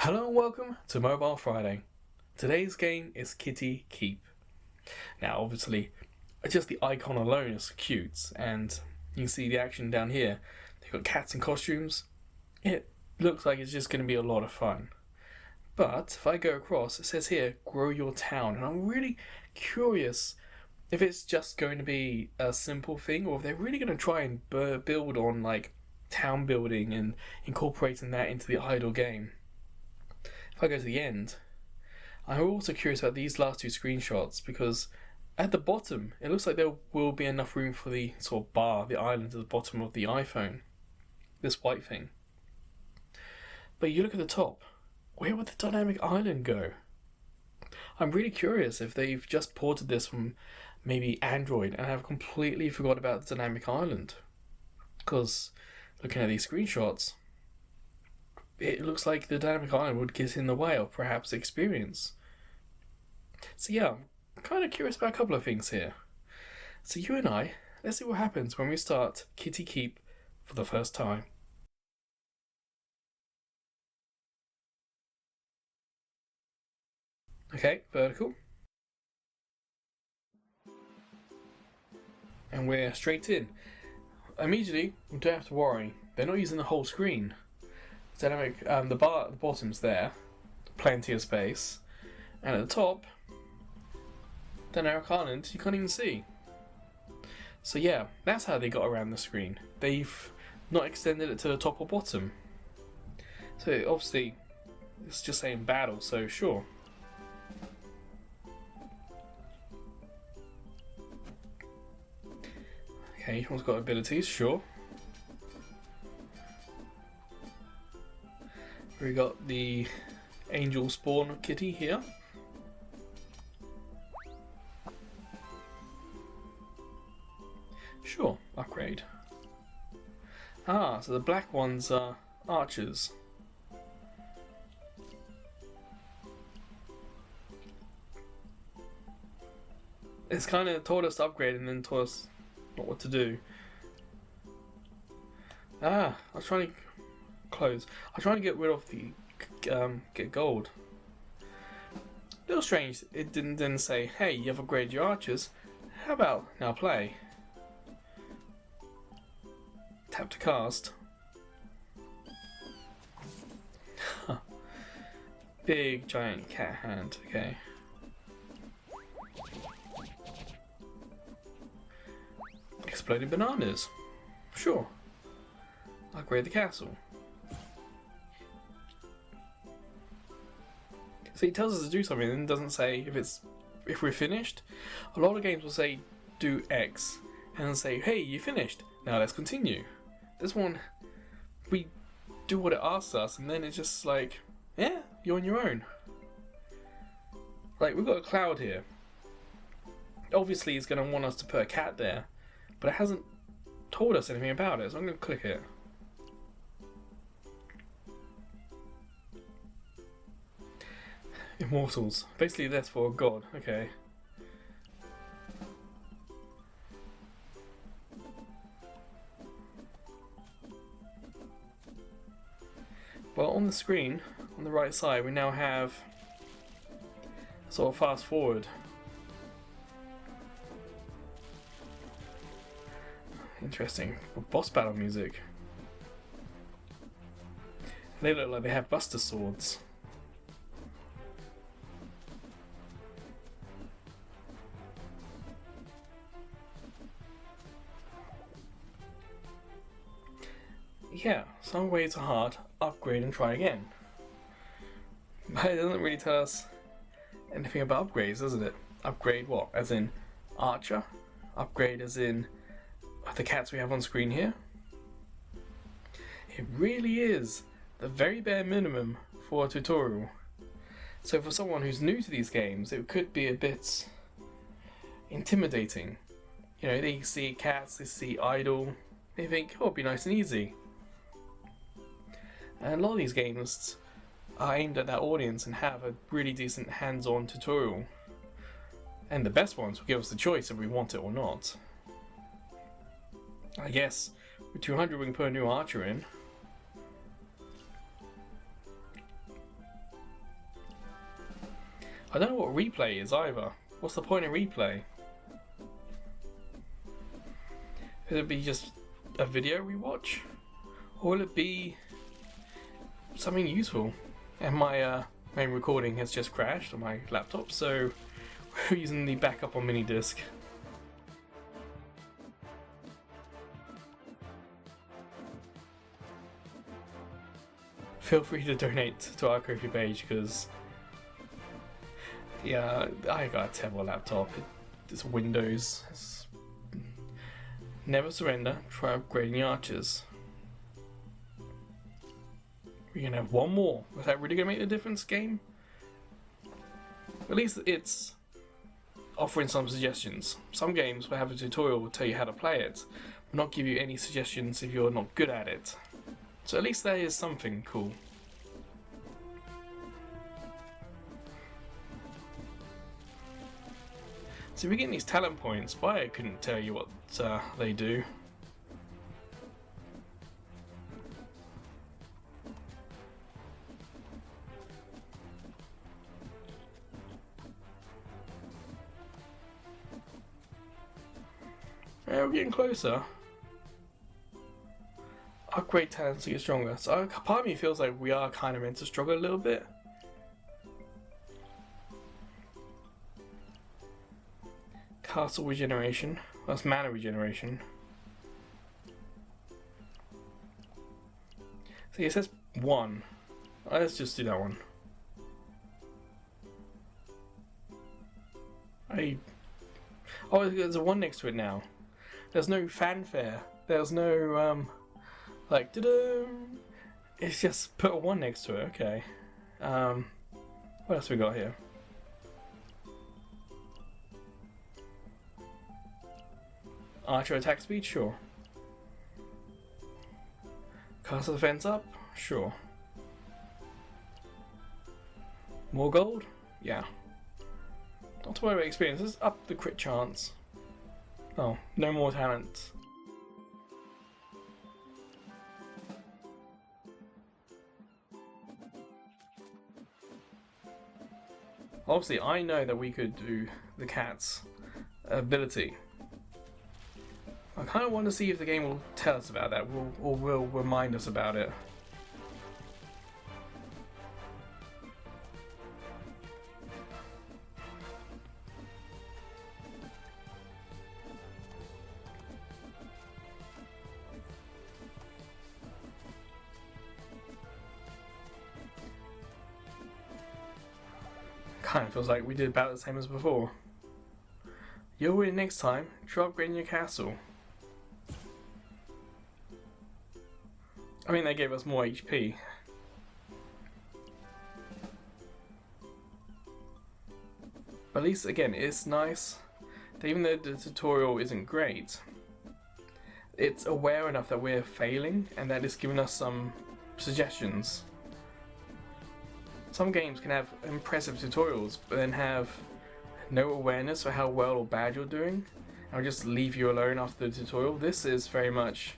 Hello and welcome to Mobile Friday. Today's game is Kitty Keep. Now obviously, just the icon alone is cute, and you can see the action down here. They've got cats in costumes. It looks like it's just going to be a lot of fun. But if I go across, it says here, grow your town, and I'm really curious if it's just going to be a simple thing, or if they're really going to try and build on like town building and incorporating that into the idle game. If I go to the end, I'm also curious about these last two screenshots because at the bottom it looks like there will be enough room for the sort of bar, the island at the bottom of the iPhone, this white thing. But you look at the top, where would the dynamic island go? I'm really curious if they've just ported this from maybe Android and have completely forgot about the dynamic island. Because looking at these screenshots, it looks like the dynamic island would get in the way of perhaps experience. So yeah, I'm kind of curious about a couple of things here. So you and I, let's see what happens when we start Kitty Keep for the first time. Okay, vertical. And we're straight in. Immediately, we don't have to worry. They're not using the whole screen. Dynamic, the bar at the bottom's there, plenty of space, and at the top, dynamic island you can't even see. So yeah, that's how they got around the screen. They've not extended it to the top or bottom. So obviously, it's just saying battle. So sure. Okay, each one's got abilities. Sure. We got the angel spawn kitty here. Sure, upgrade. Ah, so the black ones are archers. It's kind of told us to upgrade and then told us not what to do. Ah, I was trying to close. I'm trying to get rid of the get gold. A little strange. It didn't then say, "Hey, you've upgraded your archers. How about now play?" Tap to cast. Big giant cat hand. Okay. Exploding bananas. Sure. Upgrade the castle. So it tells us to do something and doesn't say if we're finished. A lot of games will say do X and then say, hey, you finished. Now let's continue. This one, we do what it asks us and then it's just like, yeah, you're on your own. Like we've got a cloud here. Obviously it's going to want us to put a cat there, but it hasn't told us anything about it, so I'm going to click it. Immortals. Basically that's for a god. Okay. Well, on the screen, on the right side, we now have sort of fast forward. Interesting. Boss battle music. They look like they have Buster Swords. Yeah, some ways are hard, upgrade and try again. But it doesn't really tell us anything about upgrades, doesn't it? Upgrade what? As in archer? Upgrade as in the cats we have on screen here? It really is the very bare minimum for a tutorial. So for someone who's new to these games, it could be a bit intimidating. You know, they see cats, they see idle, they think, oh, it'll be nice and easy. And a lot of these games are aimed at that audience and have a really decent hands-on tutorial. And the best ones will give us the choice if we want it or not. I guess with 200 we can put a new archer in. I don't know what replay is either. What's the point of replay? Will it be just a video we watch? Or will it be something useful? And my main recording has just crashed on my laptop, so we're using the backup on mini disc. Feel free to donate to our Ko-fi page, because yeah, I got a terrible laptop. It's Windows. Never surrender. Try upgrading the archers. We're gonna have one more. Is that really gonna make a difference, game? At least it's offering some suggestions. Some games will have a tutorial will tell you how to play it, but not give you any suggestions if you're not good at it. So at least that is something cool. So we're getting these talent points, but I couldn't tell you what they do. Yeah, we're getting closer. Upgrade talents to get stronger. So part of me feels like we are kind of meant to struggle a little bit. Castle regeneration. That's mana regeneration. See, it says 1. Let's just do that one. Oh, there's a 1 next to it now. There's no fanfare. There's no like ta-da! It's just put a 1 next to it. Okay. What else we got here? Archer attack speed, sure. Castle defense up, sure. More gold, yeah. Not to worry about experiences, up the crit chance. Oh, no more talent. Obviously, I know that we could do the cat's ability. I kind of want to see if the game will tell us about that, or will remind us about it. Kind of feels like we did about the same as before. You'll win next time. Try upgrading your castle. I mean, they gave us more HP. But at least, again, it's nice that even though the tutorial isn't great, it's aware enough that we're failing and that it's giving us some suggestions. Some games can have impressive tutorials, but then have no awareness for how well or bad you're doing, and will just leave you alone after the tutorial. This is very much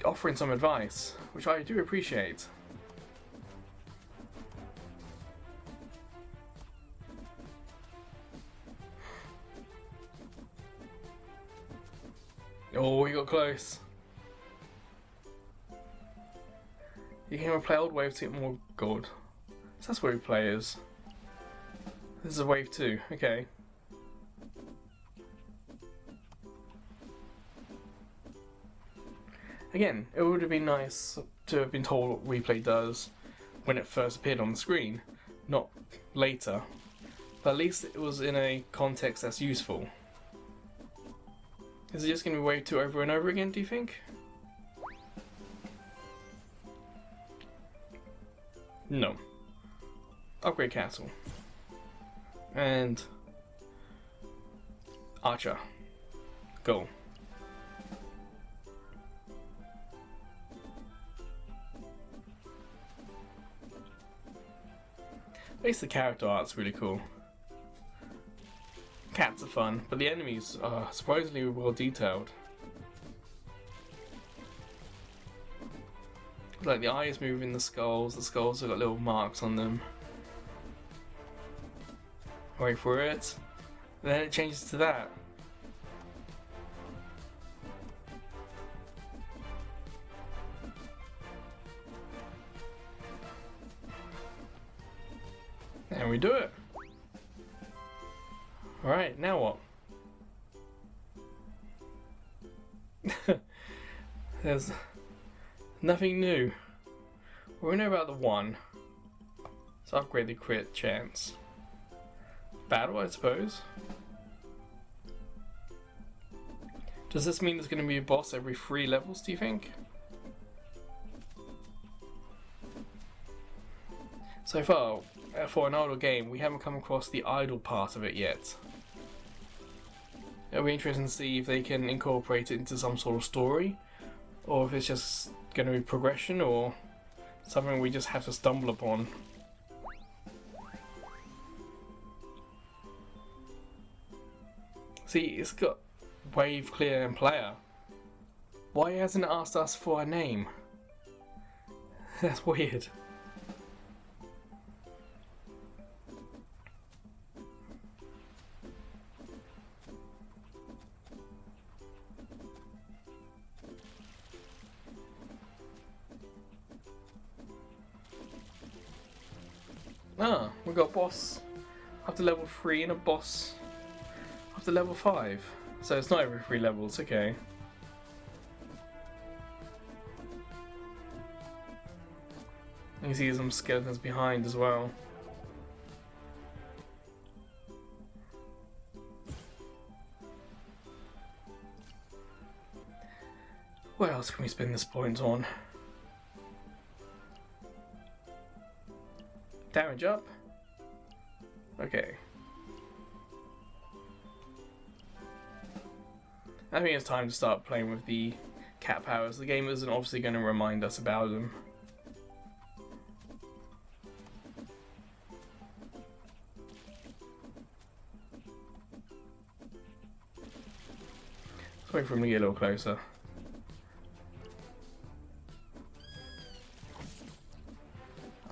offering some advice, which I do appreciate. Oh, we got close. You can play old waves to get more gold. So that's where replay is. This is a wave 2, okay. Again, it would have been nice to have been told what replay does when it first appeared on the screen, not later. But at least it was in a context that's useful. Is it just going to be wave 2 over and over again, do you think? No. Upgrade castle. And Archer. Go. At least the character art's really cool. Cats are fun, but the enemies are surprisingly well detailed. Like the eyes move in the skulls have got little marks on them. Wait for it. Then it changes to that. And we do it. Alright, now what? There's nothing new. We know about the 1. Let's upgrade the crit chance. Battle, I suppose. Does this mean there's going to be a boss every 3 levels, do you think? So far, for an idle game, we haven't come across the idle part of it yet. It'll be interesting to see if they can incorporate it into some sort of story, or if it's just going to be progression, or something we just have to stumble upon. See, it's got wave, clear, and player. Why hasn't it asked us for our name? That's weird. Ah, we got a boss up to level 3 and a boss up to level 5. So it's not every 3 levels, okay. You can see some skeletons behind as well. What else can we spend this point on? Damage up? Okay. I think it's time to start playing with the cat powers. The game isn't obviously going to remind us about them. Let's wait for him to get a little closer.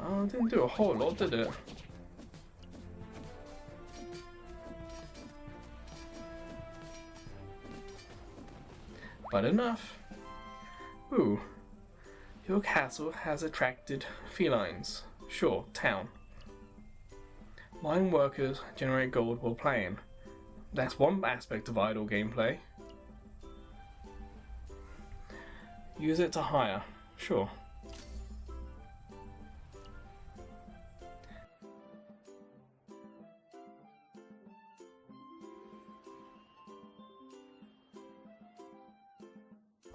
Oh, it didn't do a whole lot, did it? But enough. Ooh. Your castle has attracted felines. Sure, town. Mine workers generate gold while playing. That's one aspect of idle gameplay. Use it to hire. Sure.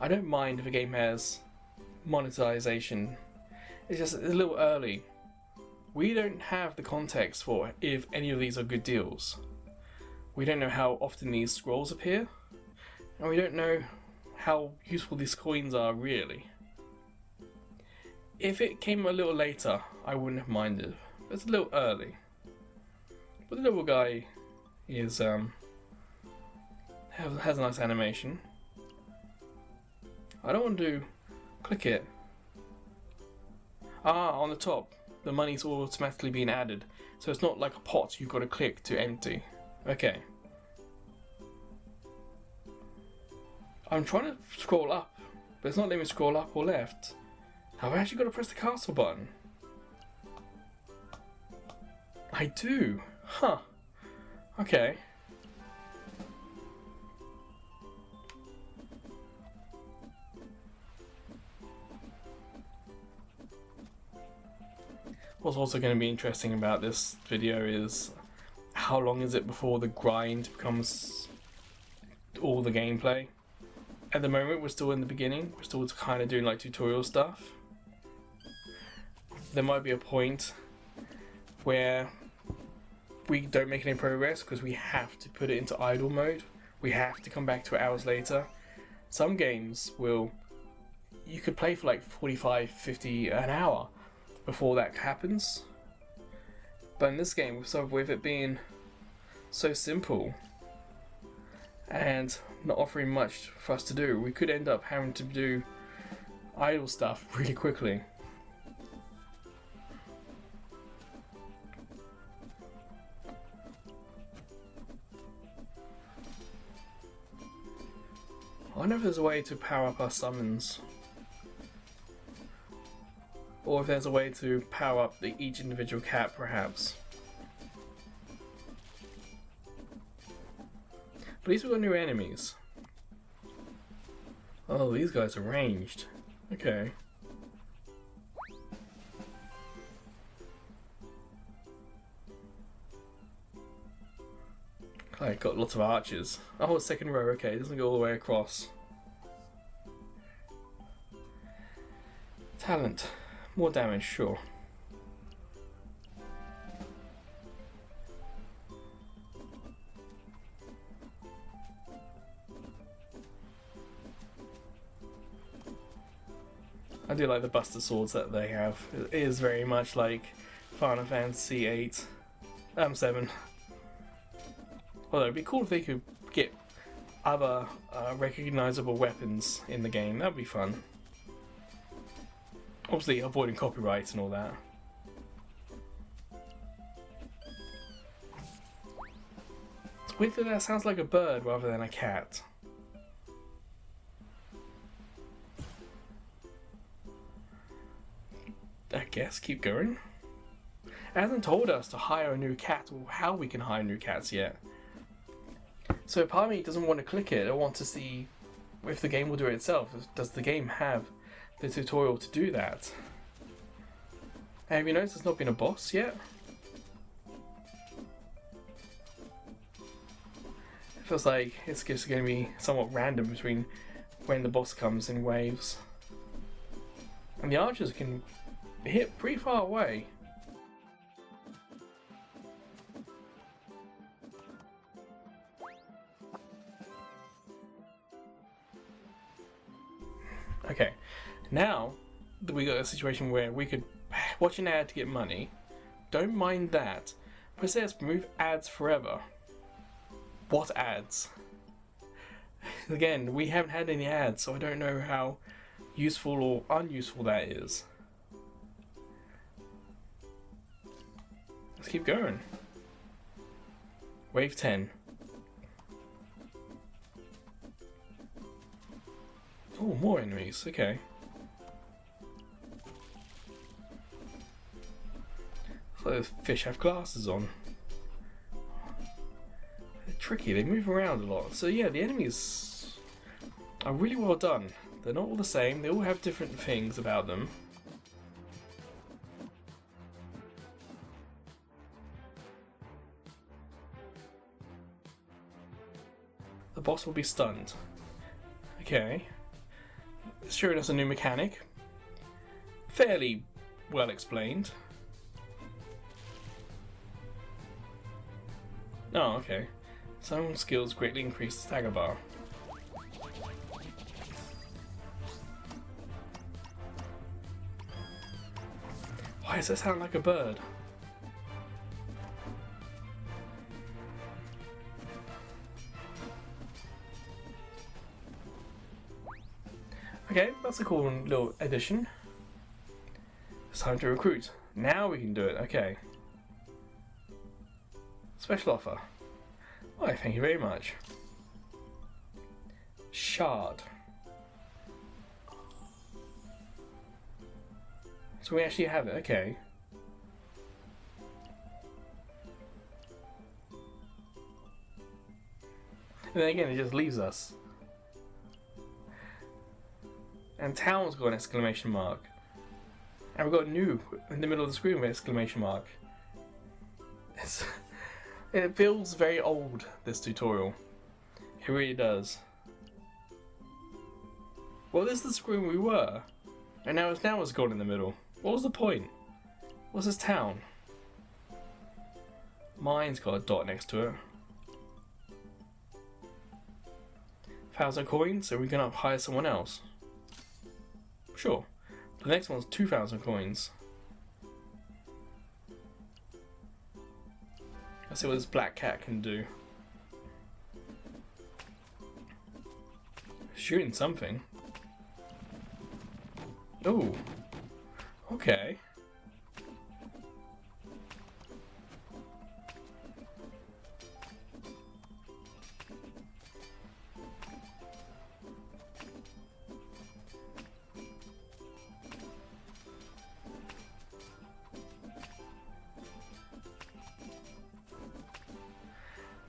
I don't mind if a game has monetization. It's just a little early. We don't have the context for if any of these are good deals. We don't know how often these scrolls appear, and we don't know how useful these coins are really. If it came a little later, I wouldn't have minded. It's a little early. But the little guy is has a nice animation. I don't want to click it. Ah, on the top, the money's automatically being added. So it's not like a pot you've got to click to empty. Okay. I'm trying to scroll up, but it's not letting me scroll up or left. Have I actually got to press the castle button? I do. Huh. Okay. What's also going to be interesting about this video is how long is it before the grind becomes all the gameplay. At the moment we're still in the beginning, we're still kind of doing like tutorial stuff. There might be a point where we don't make any progress because we have to put it into idle mode. We have to come back to it hours later. Some games you could play for like 45, 50 an hour before that happens. But in this game, with it being so simple and not offering much for us to do, we could end up having to do idle stuff really quickly. wonder if there's a way to power up our summons. Or if there's a way to power up each individual cat, perhaps. But at least we've got new enemies. Oh, these guys are ranged. Okay. I got lots of archers. Oh, second row, okay, it doesn't go all the way across. Talent. More damage, sure. I do like the Buster Swords that they have. It is very much like Final Fantasy 8. 7. Although it'd be cool if they could get other recognizable weapons in the game. That'd be fun. Obviously avoiding copyrights and all that. It's weird that that sounds like a bird rather than a cat. I guess keep going. It hasn't told us to hire a new cat or how we can hire new cats yet. So part of me doesn't want to click it. I want to see if the game will do it itself. Does the game have the tutorial to do that? Have you noticed there's not been a boss yet? It feels like it's just going to be somewhat random between when the boss comes in waves. And the archers can hit pretty far away. Okay, now that we got a situation where we could watch an ad to get money, don't mind that, but it says remove ads forever. What ads? Again, we haven't had any ads, so I don't know how useful or unuseful that is. Let's keep going. Wave 10. Oh, more enemies, okay. So those fish have glasses on. They're tricky, they move around a lot. So yeah, the enemies are really well done. They're not all the same, they all have different things about them. The boss will be stunned. Okay. It's showing us a new mechanic. Fairly well explained. Oh, okay. Some skills greatly increase the stagger bar. Why does that sound like a bird? Okay, that's a cool little addition. It's time to recruit. Now we can do it, okay. Special offer. Why, thank you very much. Shard. So we actually have it, okay. And then again, it just leaves us. And town's got an exclamation mark. And we've got new in the middle of the screen with an exclamation mark. It feels very old, this tutorial. It really does. Well, this is the screen we were. And now it's gone in the middle. What was the point? What's this town? Mine's got a dot next to it. 1,000 coins, so we can hire someone else. Sure. The next one's 2,000 coins. Let's see what this black cat can do. Shooting something. Ooh. Okay.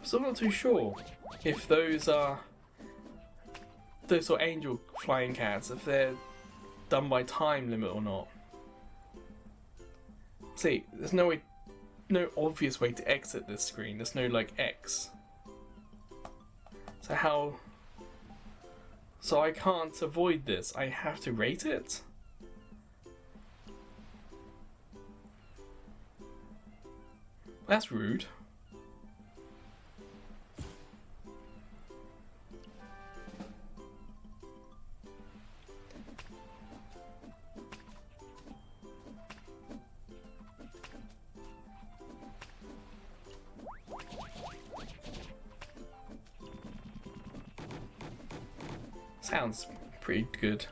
So I'm not too sure if those are those sort of angel flying cats, if they're done by time limit or not. See, there's no obvious way to exit this screen. There's no like X. So how? So I can't avoid this. I have to rate it. That's rude. Sounds pretty good.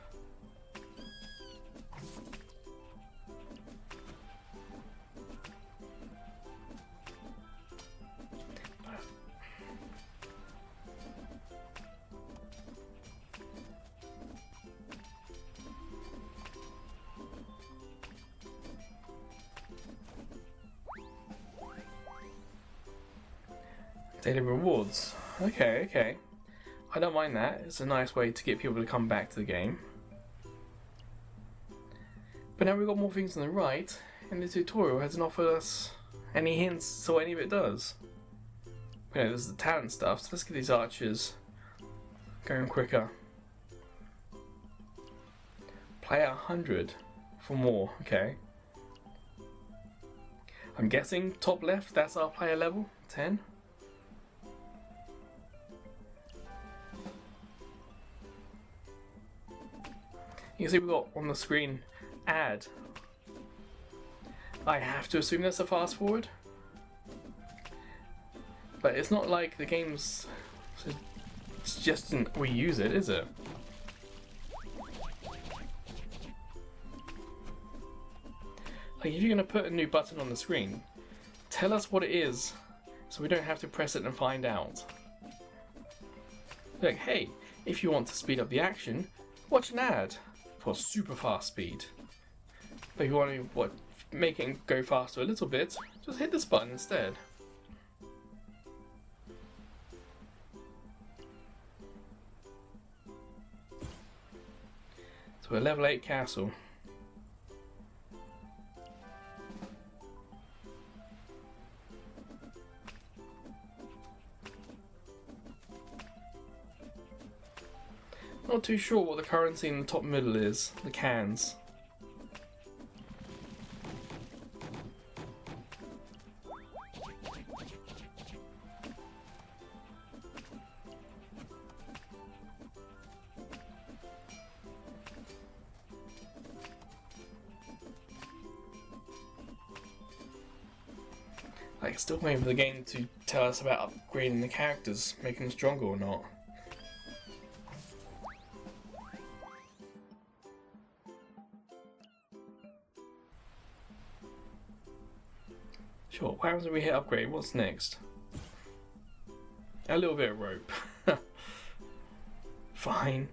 Daily rewards. Okay. I don't mind that. It's a nice way to get people to come back to the game. But now we've got more things on the right, and the tutorial hasn't offered us any hints to what any of it does. You know, there's the talent stuff, so let's get these archers going quicker. Player 100 for more, okay. I'm guessing top left, that's our player level, 10. You can see we've got on the screen add. I have to assume that's a fast forward. But it's not like the game's suggesting we use it, is it? Like if you're going to put a new button on the screen, tell us what it is so we don't have to press it and find out. Like, hey, if you want to speed up the action, watch an ad for super fast speed. But if you want to make it go faster a little bit, just hit this button instead. So we're level 8 castle. Not too sure what the currency in the top middle is, the cans. Like, still waiting for the game to tell us about upgrading the characters, making them stronger or not. Sure, what happens when we hit upgrade? What's next? A little bit of rope. Fine.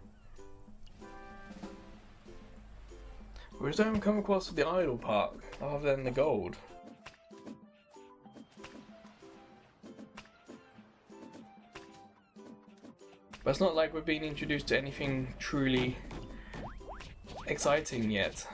We just haven't come across with the idle part, other than the gold. But it's not like we're being introduced to anything truly exciting yet.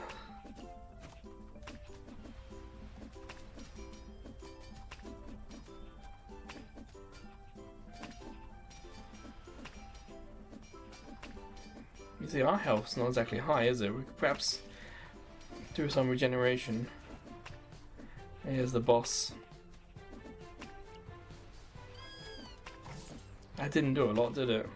You see, our health's not exactly high, is it? We could perhaps do some regeneration. Here's the boss. That didn't do a lot, did it?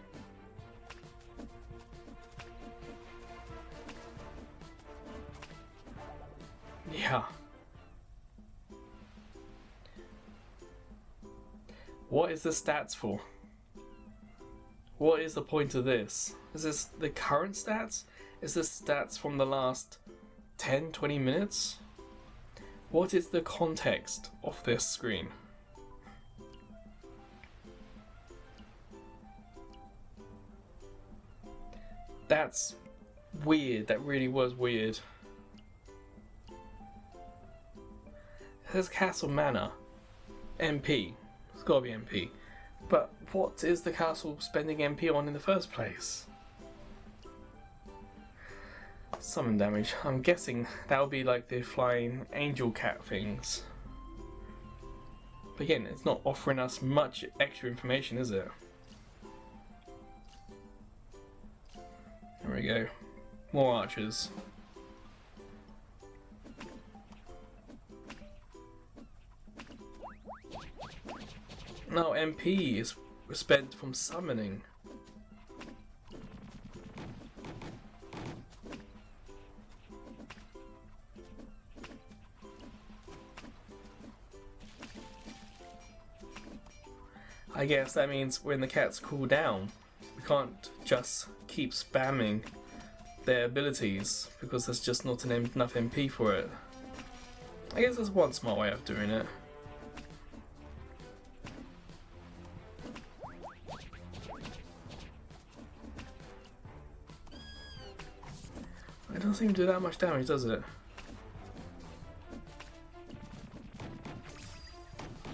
Yeah. What is the stats for? What is the point of this? Is this the current stats? Is this stats from the last 10, 20 minutes? What is the context of this screen? That's weird. That really was weird. It says Castle Manor. MP. It's gotta be MP. But what is the castle spending MP on in the first place? Summon damage. I'm guessing that would be like the flying angel cat things. But again, it's not offering us much extra information, is it? There we go. More archers. Now MP is spent from summoning. I guess that means when the cats cool down, we can't just keep spamming their abilities because there's just not enough MP for it. I guess that's one smart way of doing it. It doesn't seem to do that much damage, does it?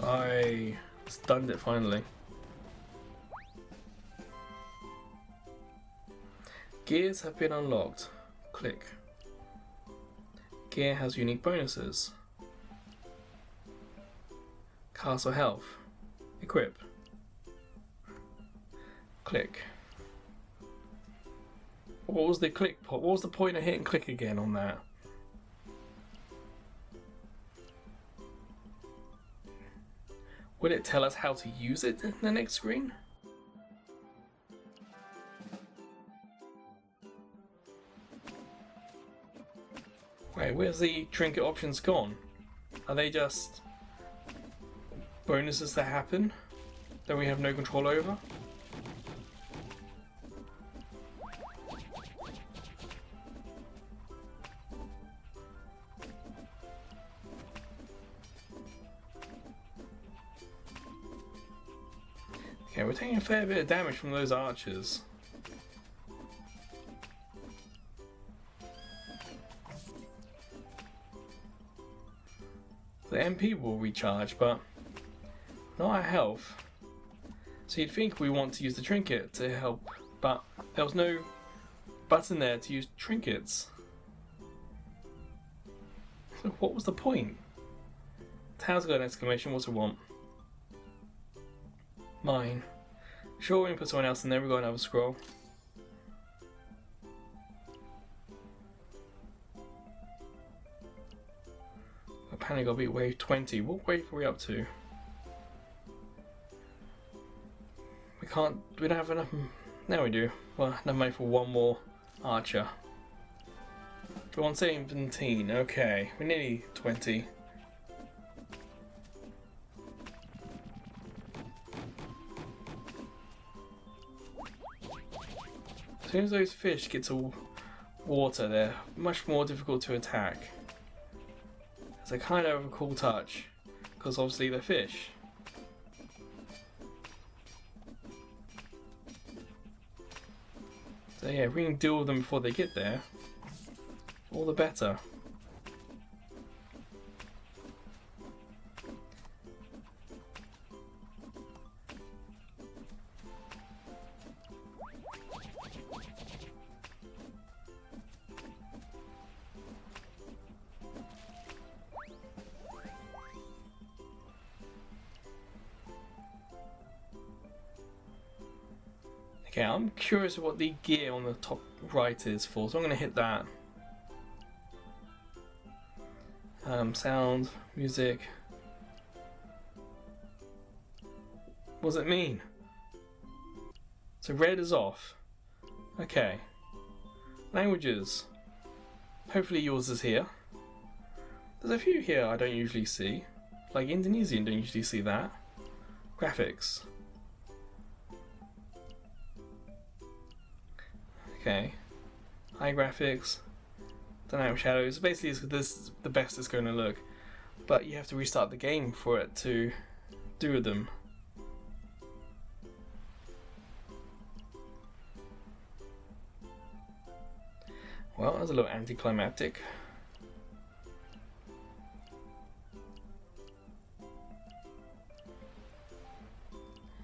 I stunned it finally. Gears have been unlocked. Click. Gear has unique bonuses. Castle health. Equip. Click. What was the click? What was the point of hitting click again on that? Will it tell us how to use it in the next screen? Wait, where's the trinket options gone? Are they just bonuses that happen that we have no control over? Okay, we're taking a fair bit of damage from those archers. The MP will recharge, but not our health. So you'd think we want to use the trinket to help, but there was no button there to use trinkets. So what was the point? Tails got an exclamation, what's it want? Mine. Sure, we can put someone else in there, we've got another scroll. Apparently gotta be wave 20. What wave are we up to? We don't have enough. Now we do. Well, enough money for one more archer. We want 17, okay. We're nearly 20. As soon as those fish get to water, they're much more difficult to attack. It's a kind of a cool touch, because obviously they're fish. So yeah, if we can deal with them before they get there, all the better. Okay, I'm curious what the gear on the top right is for, so I'm going to hit that. Sound, music. What does it mean? So red is off. Okay. Languages. Hopefully yours is here. There's a few here I don't usually see. Like Indonesian, don't usually see that. Graphics. Okay, high graphics, dynamic shadows. Basically, this is the best it's going to look, but you have to restart the game for it to do them. Well, that's a little anticlimactic.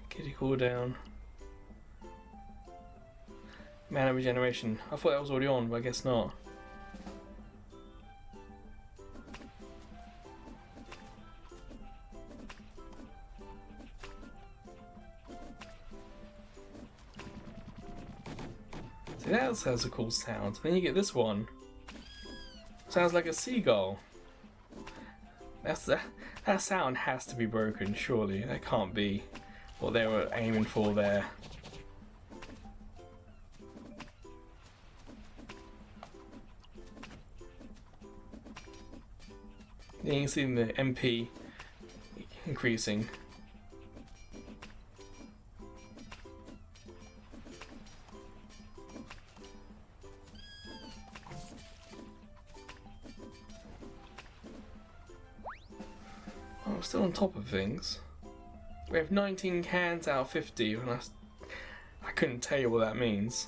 Kitty cooldown. Mana regeneration. I thought that was already on, but I guess not. See, that has a cool sound. Then you get this one. Sounds like a seagull. That sound has to be broken, surely. That can't be what they were aiming for there. Yeah, you can see the MP increasing. Oh, we're still on top of things. We have 19 cans out of 50, and I couldn't tell you what that means.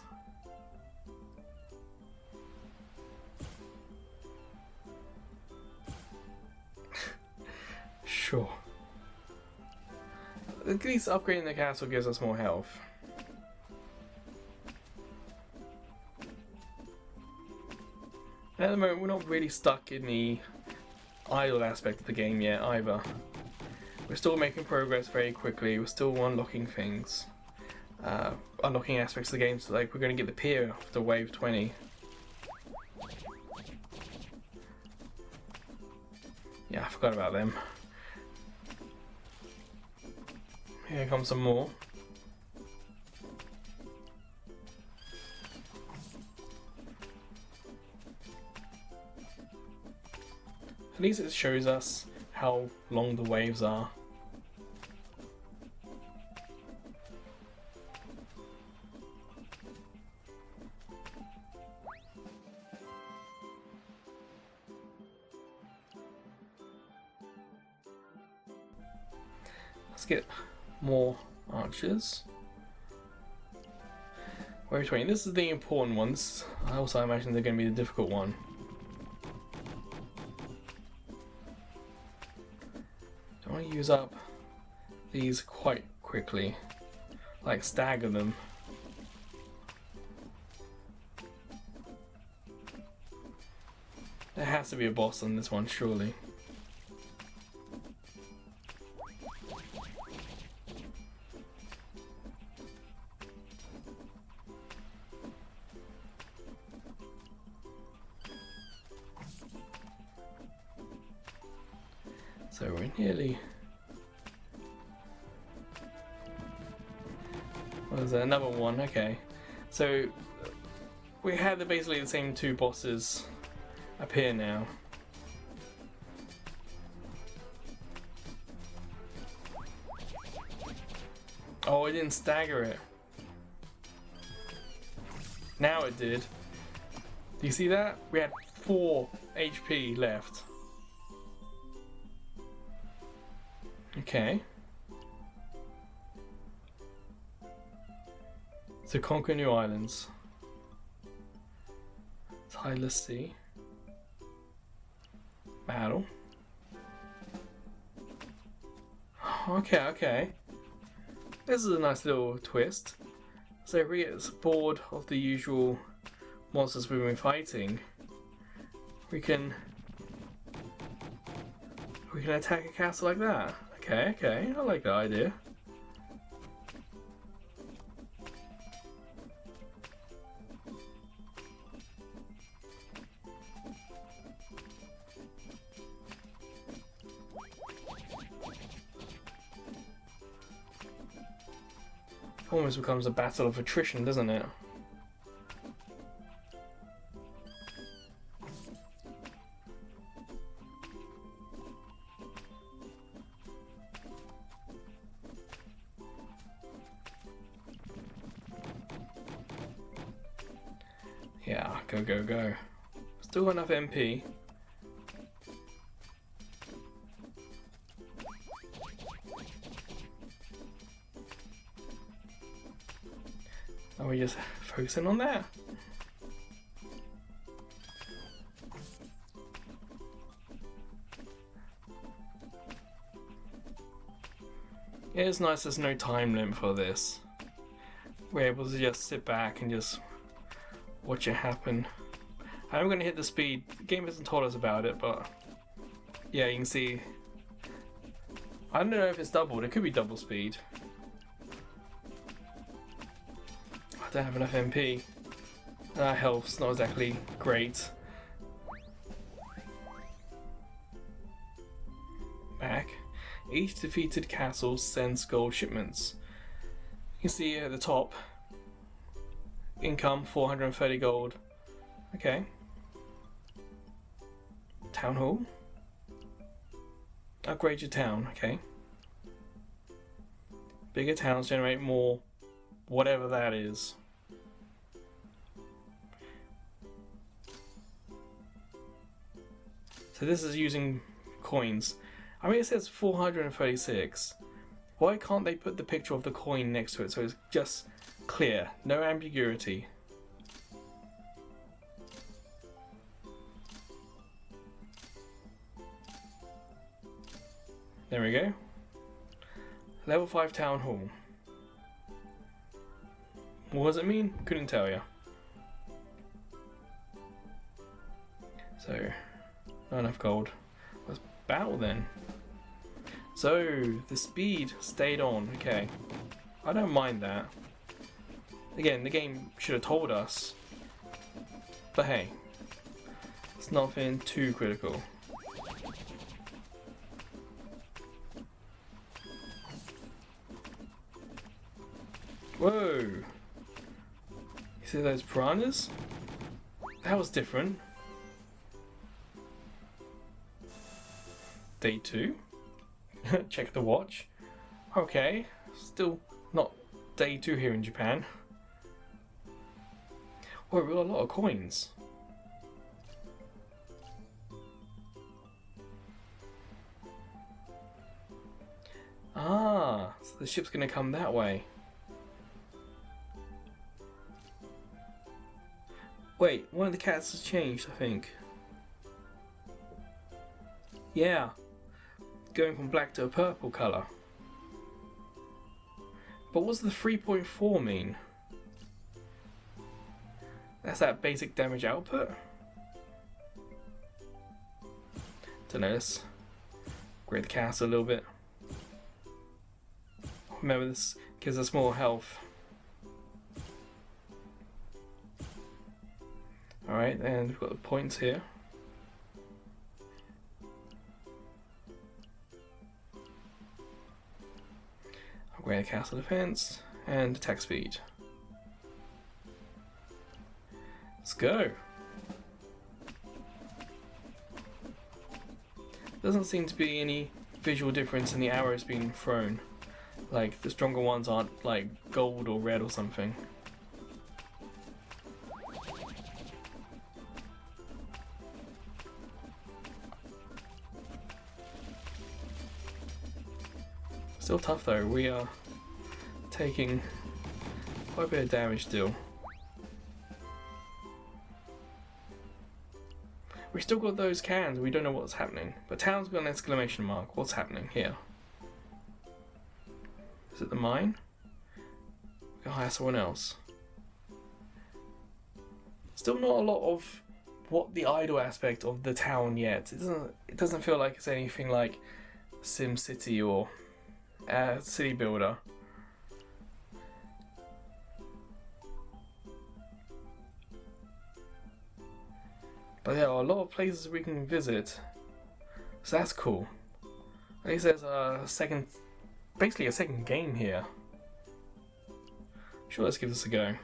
Sure. At least upgrading the castle gives us more health. At the moment, we're not really stuck in the idle aspect of the game yet either. We're still making progress very quickly. We're still unlocking things, unlocking aspects of the game. So like we're going to get the pier after wave 20. Yeah, I forgot about them. Here comes some more. At least it shows us how long the waves are. Let's get more archers. Wave 20. This is the important ones. I also imagine they're going to be the difficult one. Don't want to use up these quite quickly, like stagger them. There has to be a boss on this one, surely. So we're nearly... What is that? Another one, okay. So we had basically the same two bosses appear now. Oh, it didn't stagger it. Now it did. Do you see that? We had 4 HP left. Okay. To conquer new islands. Tidless Sea. Battle. Okay, okay. This is a nice little twist. So if we get bored of the usual monsters we've been fighting, we can attack a castle like that. Okay, okay, I like that idea. Almost becomes a battle of attrition, doesn't it? Yeah, go, go, go. Still got enough MP. Are we just focusing on that? It is nice there's no time limit for this. We're able to just sit back and just watch it happen. I'm going to hit the speed. The game hasn't told us about it, but yeah, you can see. I don't know if it's doubled. It could be double speed. I don't have enough MP. Health's not exactly great. Back. Each defeated castle sends gold shipments. You can see at the top. Income 430 gold. Okay. Town hall. Upgrade your town. Okay. Bigger towns generate more, whatever that is. So this is using coins. I mean, it says 436. Why can't they put the picture of the coin next to it so it's just clear, no ambiguity? There we go. Level 5 Town Hall. What does it mean? Couldn't tell you. So, not enough gold. Let's battle then. So, the speed stayed on. Okay. I don't mind that. Again, the game should have told us. But hey, it's nothing too critical. Whoa! You see those piranhas? That was different. Day 2. Check the watch. Okay, still not day 2 here in Japan. Oh, we got a lot of coins. Ah, so the ship's gonna come that way. Wait, one of the cats has changed, I think. Yeah. Going from black to a purple colour. But what's the 3.4 mean? That's that basic damage output? Don't know, let's upgrade the castle a little bit. Remember, this gives us more health. Alright, and we've got the points here. Upgrade the castle defense and attack speed. Let's go. Doesn't seem to be any visual difference in the arrows being thrown. Like, the stronger ones aren't like gold or red or something. Still tough though, we are taking quite a bit of damage still. We still got those cans, we don't know what's happening. But town's got an exclamation mark. What's happening here? Is it the mine? We can hire someone else. Still not a lot of what the idle aspect of the town yet. It doesn't feel like it's anything like SimCity or City Builder. But there are a lot of places we can visit, so that's cool. At least there's basically a second game here. Sure, let's give this a go.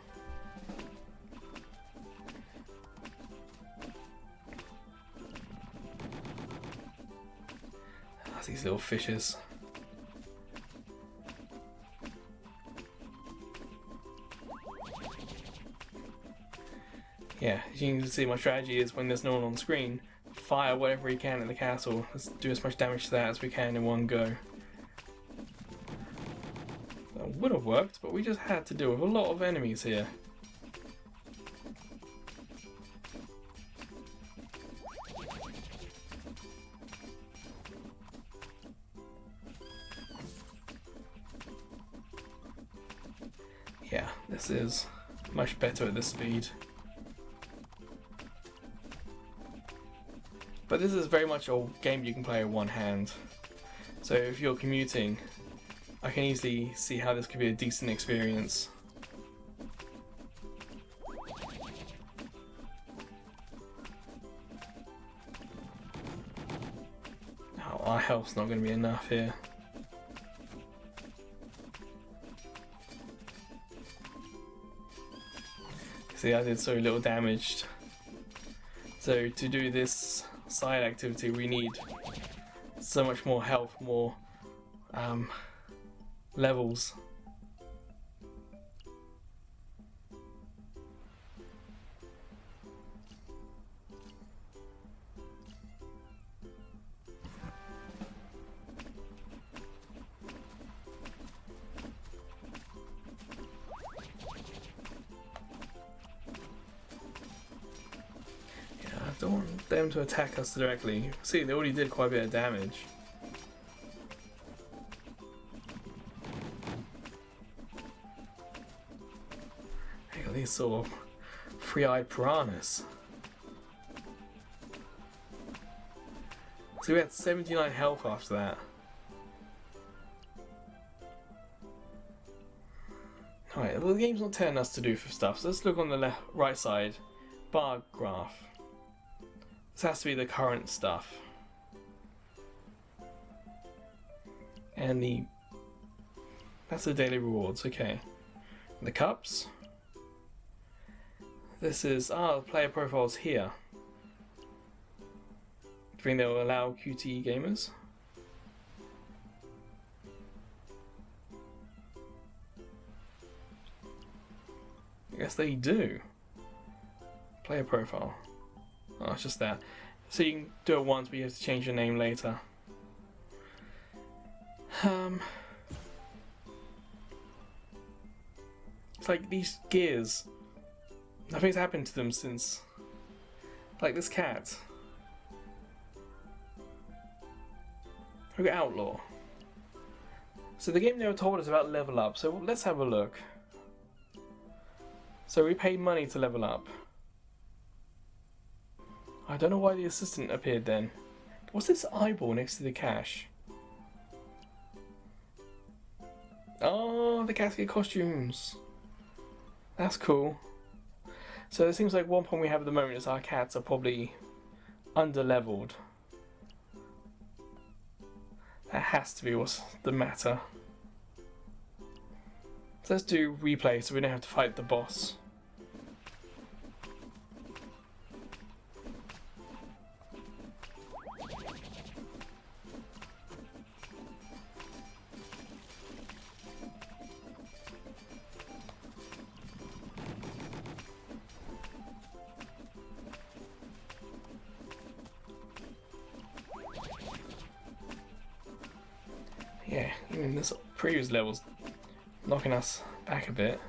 These little fishes. Yeah, as you can see, my strategy is when there's no one on screen, fire whatever we can at the castle. Let's do as much damage to that as we can in one go. That would have worked, but we just had to deal with a lot of enemies here. This is much better at this speed. But this is very much a game you can play with one hand. So if you're commuting, I can easily see how this could be a decent experience. Oh, our health's not going to be enough here. See, I did so little damage. So to do this side activity, we need so much more health, more levels. I don't want them to attack us directly. See, they already did quite a bit of damage. They got these sort of three-eyed piranhas. So we had 79 health after that. Alright, well the game's not telling us to do for stuff, so let's look on the right side. Bar graph. This has to be the current stuff. And that's the daily rewards, okay. The cups. This is, player profiles here. I think they'll allow QTE gamers. I guess they do. Player profile. Oh, it's just that. So you can do it once, but you have to change your name later. It's like these gears. Nothing's happened to them since. Like this cat. Look at Outlaw. So the game never told us about level up, so let's have a look. So we paid money to level up. I don't know why the assistant appeared then. What's this eyeball next to the cash? Oh, the cats get costumes. That's cool. So it seems like one problem we have at the moment is our cats are probably under-leveled. That has to be what's the matter. So let's do replay so we don't have to fight the boss. Yeah, even this previous level's knocking us back a bit.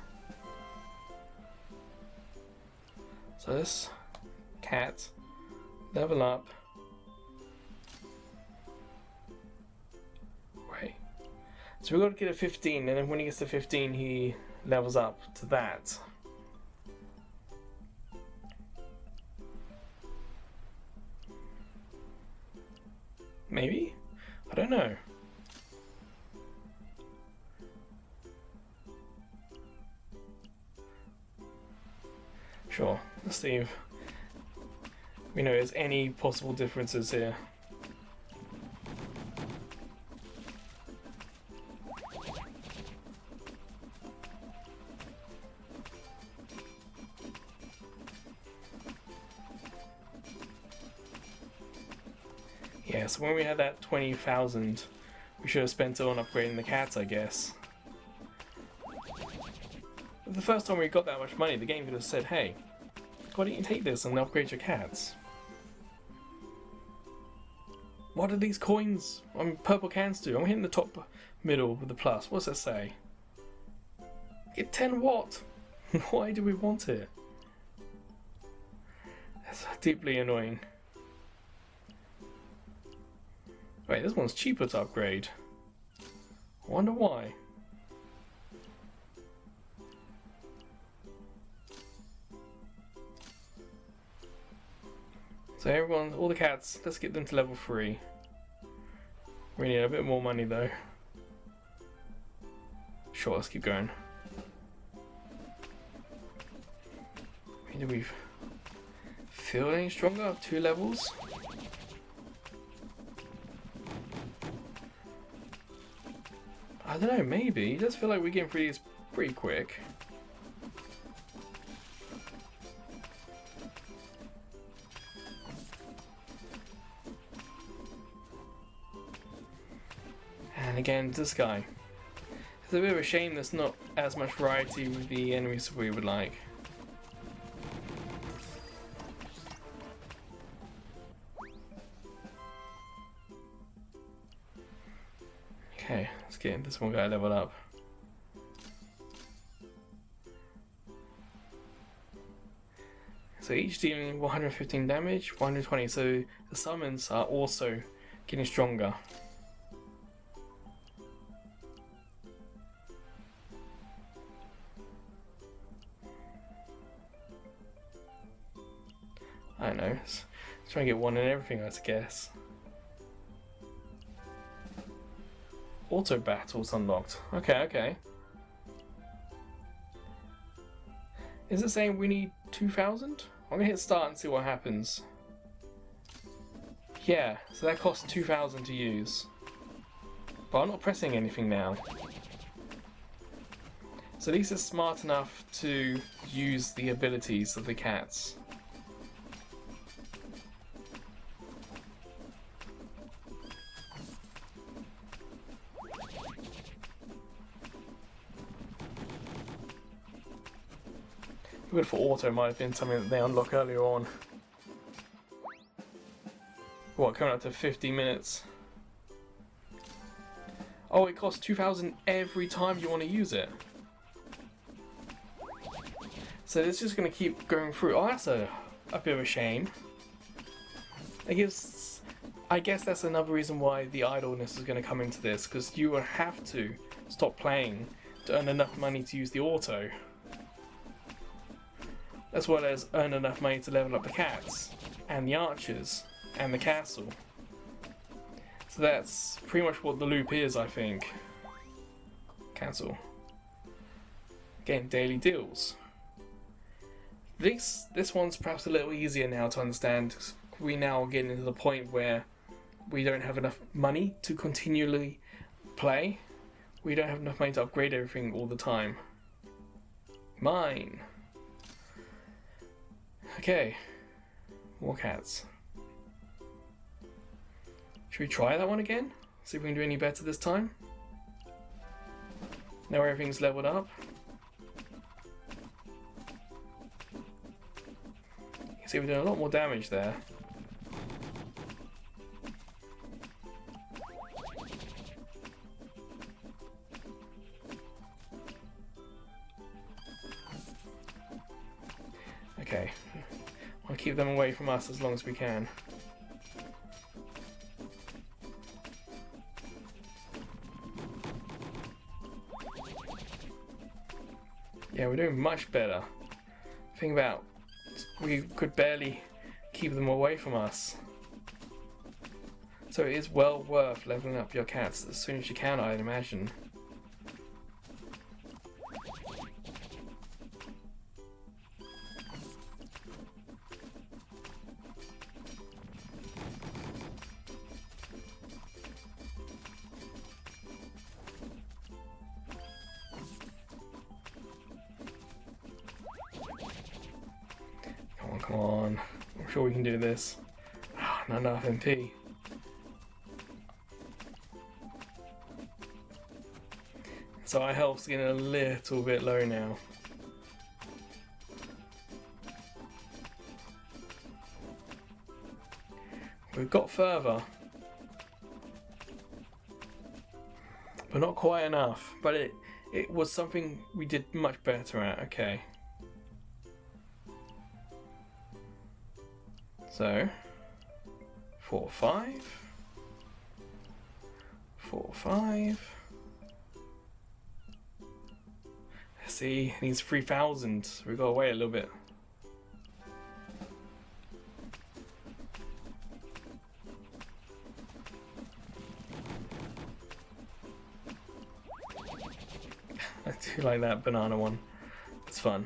So this cat, level up. Right. So we've got to get a 15, and then when he gets to 15 he levels up to that. Maybe? I don't know. Sure, let's see if we know there's any possible differences here. Yeah, so when we had that 20,000, we should have spent it on upgrading the cats, I guess. The first time we got that much money, the game could have said, hey, why don't you take this and upgrade your cats? What are these coins on purple cans do? I'm hitting the top middle with the plus. What's that say? Get 10 what? Why do we want it? That's deeply annoying. Wait, this one's cheaper to upgrade. I wonder why. So everyone, all the cats, let's get them to level 3. We need a bit more money though. Sure, let's keep going. Do we feel any stronger? 2 levels? I don't know, maybe. It does feel like we're getting through these pretty quick. And again, this guy. It's a bit of a shame there's not as much variety with the enemies as we would like. Okay, let's get this one guy leveled up. So each dealing 115 damage, 120. So the summons are also getting stronger. I don't know. Let's try and get one in everything, I guess. Auto battles unlocked. Okay. Is it saying we need 2,000? I'm gonna hit start and see what happens. Yeah, so that costs 2,000 to use. But I'm not pressing anything now. So at least it's smart enough to use the abilities of the cats. Good for auto might have been something that they unlock earlier on. What, coming up to 50 minutes? Oh, it costs 2,000 every time you want to use it. So it's just going to keep going through. Oh, that's a bit of a shame. I guess that's another reason why the idleness is going to come into this, because you will have to stop playing to earn enough money to use the auto. As well as earn enough money to level up the cats, and the archers, and the castle. So that's pretty much what the loop is, I think. Cancel. Again, daily deals. This one's perhaps a little easier now to understand. We now are getting to the point where we don't have enough money to continually play. We don't have enough money to upgrade everything all the time. Mine. Okay, more cats. Should we try that one again? See if we can do any better this time? Now everything's leveled up. You can see we're doing a lot more damage there. Okay, I'll keep them away from us as long as we can. Yeah, we're doing much better. Think about, we could barely keep them away from us. So it is well worth leveling up your cats as soon as you can, I'd imagine. Come on. I'm sure we can do this. Oh, not enough MP. So our health's getting a little bit low now. We've got further. But not quite enough. But it was something we did much better at. Okay. So, 4, 5. 4, 5. See, it needs 3,000. We've got to wait a little bit. do like that banana one. It's fun.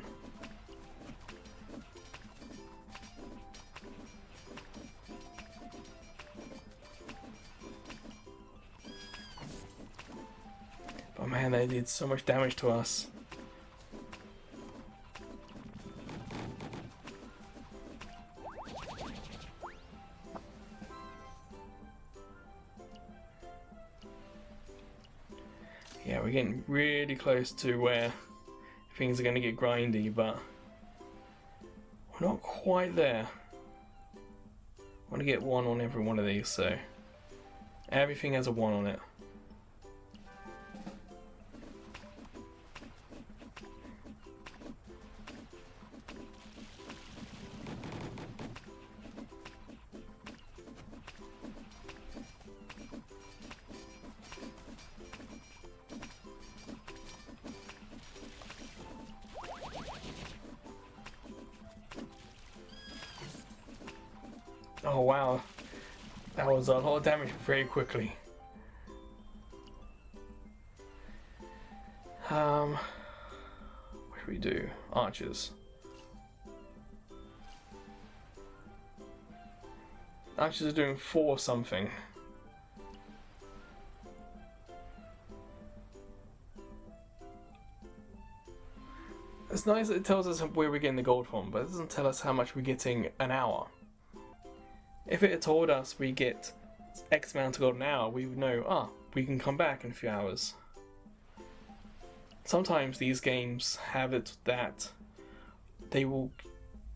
But man, they did so much damage to us. Yeah, we're getting really close to where things are going to get grindy, but we're not quite there. I want to get 1 on every one of these, so everything has a 1 on it. Oh wow, that was a lot of damage very quickly. What do we do? Archers. Archers are doing 4 something. It's nice that it tells us where we're getting the gold from, but it doesn't tell us how much we're getting an hour. If it had told us we get X amount of gold an hour, we would know, we can come back in a few hours. Sometimes these games have it that they will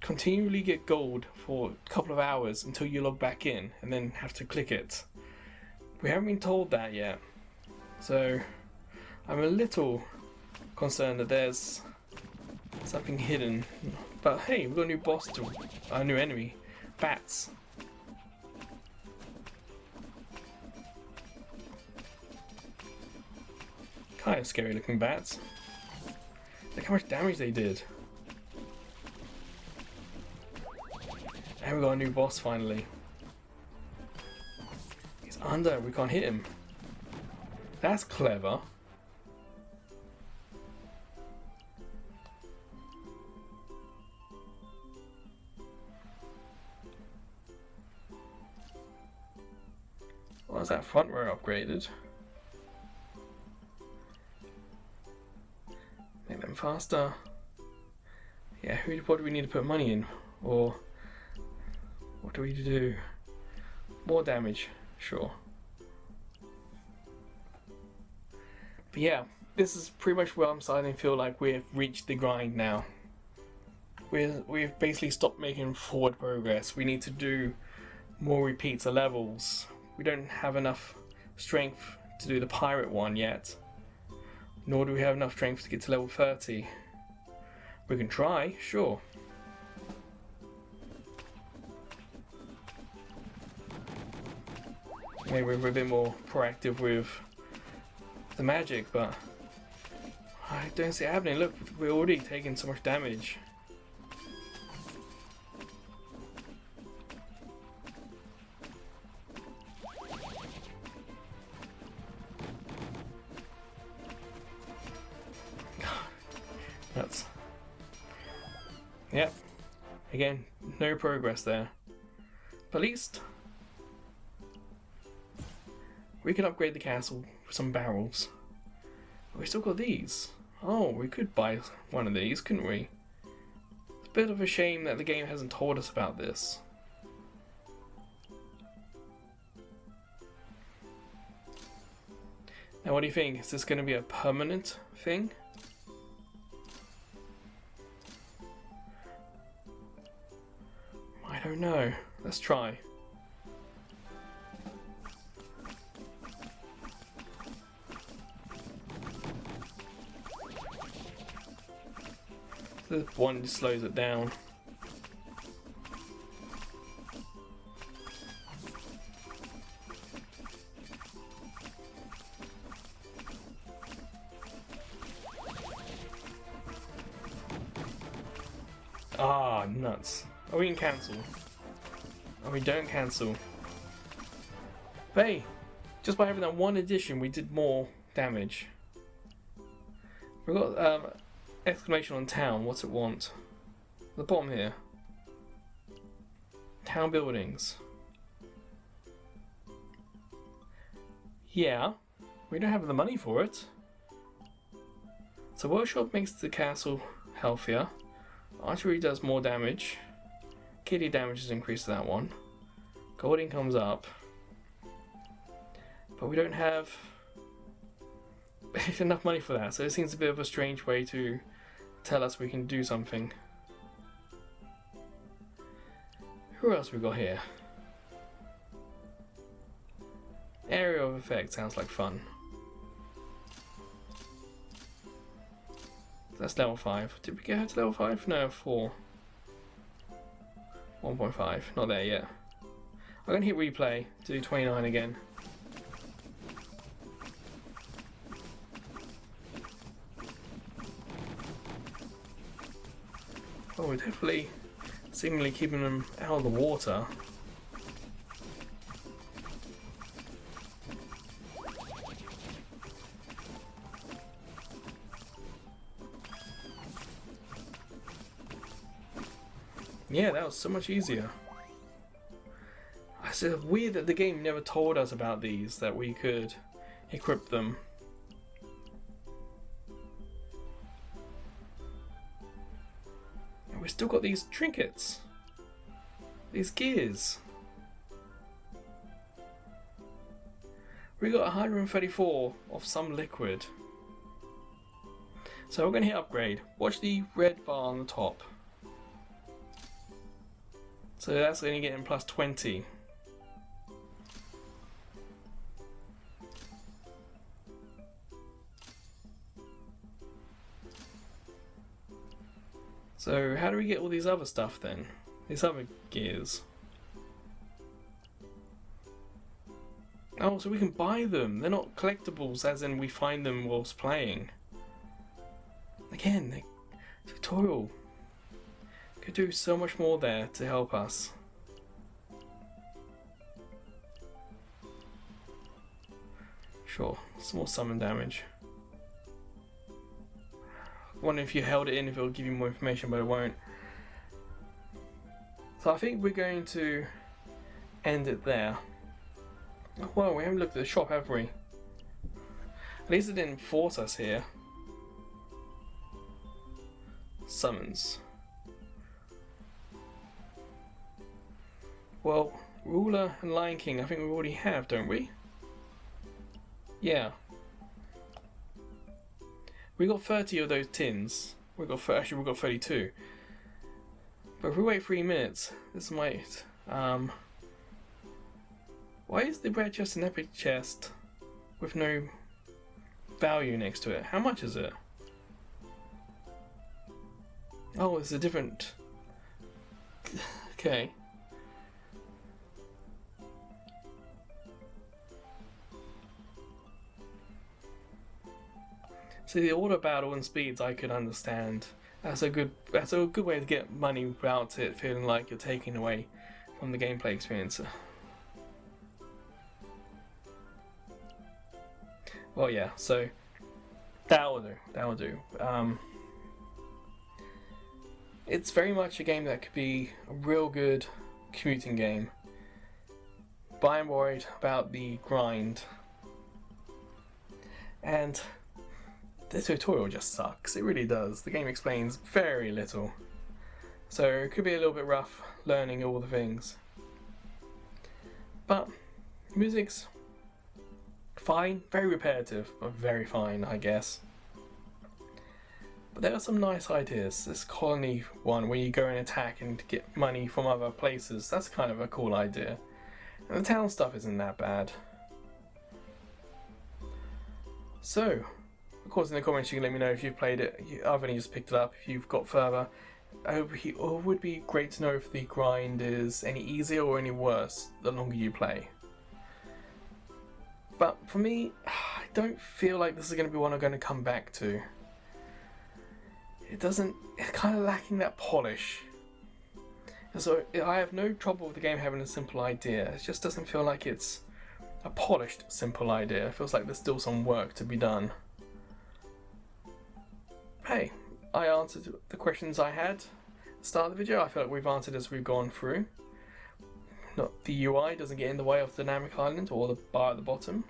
continually get gold for a couple of hours until you log back in and then have to click it. We haven't been told that yet, so I'm a little concerned that there's something hidden. But hey, we've got a new boss, a new enemy, bats. Kind of scary looking bats. Look how much damage they did. And we got a new boss finally. He's under, we can't hit him. That's clever. Why is that front row upgraded? Make them faster. Yeah, what do we need to put money in? Or what do we do? More damage, sure. But yeah, this is pretty much where I'm starting to feel like we've reached the grind now. We've basically stopped making forward progress. We need to do more repeats of levels. We don't have enough strength to do the pirate one yet. Nor do we have enough strength to get to level 30. We can try, sure. Maybe we're a bit more proactive with the magic, but I don't see it happening. Look, we're already taking so much damage. That's... Yep. Again, no progress there. But at least we can upgrade the castle with some barrels. We still got these. Oh, we could buy one of these, couldn't we? It's a bit of a shame that the game hasn't told us about this. Now what do you think? Is this going to be a permanent thing? I don't know. Let's try. The one just slows it down. Ah, nuts. Oh, we can cancel. Oh, we don't cancel. But hey, just by having that one addition, we did more damage. We've got exclamation on town. What's it want? The bottom here. Town buildings. Yeah, we don't have the money for it. So workshop makes the castle healthier. Archery does more damage. Kitty damage is increased to that one. Gold income's up. But we don't have enough money for that, so it seems a bit of a strange way to tell us we can do something. Who else we got here? Area of effect sounds like fun. That's level 5. Did we get her to level 5? No, 4. 1.5. Not there yet. I'm going to hit replay to do 29 again. Oh, we're definitely seemingly keeping them out of the water. Yeah, that was so much easier. It's weird that the game never told us about these, that we could equip them. And we've still got these trinkets. These gears. We got 134 of some liquid. So we're going to hit upgrade. Watch the red bar on the top. So that's going to get in plus 20. So how do we get all these other stuff then? These other gears. Oh, so we can buy them. They're not collectibles as in we find them whilst playing. Again, tutorial. Could do so much more there to help us. Sure, some more summon damage. I wonder if you held it in if it'll give you more information, but it won't. So I think we're going to end it there. Oh, well, we haven't looked at the shop, have we? At least it didn't force us here. Summons. Well, Ruler and Lion King I think we already have, don't we? Yeah. We got 30 of those tins. Actually we got 32. But if we wait 3 minutes, this might why is the red chest an epic chest with no value next to it? How much is it? Oh, it's a different. Okay. So the order battle and speeds I could understand. That's a good way to get money without it feeling like you're taking away from the gameplay experience. Well, yeah. So that will do. That will do. It's very much a game that could be a real good commuting game. But I'm worried about the grind. And the tutorial just sucks, it really does. The game explains very little. So it could be a little bit rough learning all the things. But the music's fine, very repetitive, but very fine, I guess. But there are some nice ideas. This colony one where you go and attack and get money from other places, that's kind of a cool idea. And the town stuff isn't that bad. So, of course, in the comments you can let me know if you've played it, other than you just picked it up, if you've got further. It would be great to know if the grind is any easier or any worse the longer you play. But for me, I don't feel like this is going to be one I'm going to come back to. It's kind of lacking that polish. So I have no trouble with the game having a simple idea. It just doesn't feel like it's a polished, simple idea. It feels like there's still some work to be done. hey, I answered the questions I had at the start of the video. I feel like we've answered as we've gone through. Not the UI doesn't get in the way of Dynamic Island or the bar at the bottom.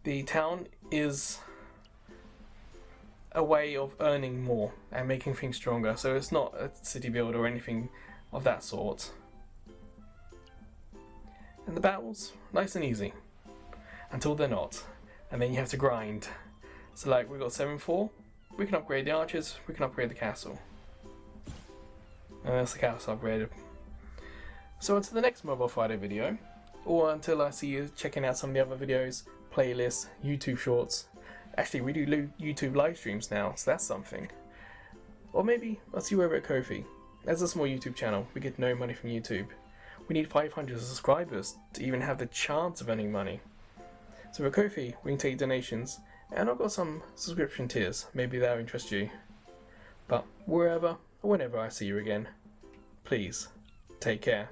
The town is a way of earning more and making things stronger, so it's not a city builder or anything of that sort. And the battles, nice and easy, until they're not, and then you have to grind. So like we've got 7-4, we can upgrade the archers, we can upgrade the castle. And that's the castle upgraded. So until the next Mobile Friday video, or until I see you checking out some of the other videos, playlists, YouTube shorts. Actually, we do YouTube live streams now, so that's something. Or maybe I'll see you over at Ko-fi. As a small YouTube channel, we get no money from YouTube. We need 500 subscribers to even have the chance of earning money. So with Ko-fi, we can take donations, and I've got some subscription tiers, maybe that'll interest you. But wherever or whenever I see you again, please take care.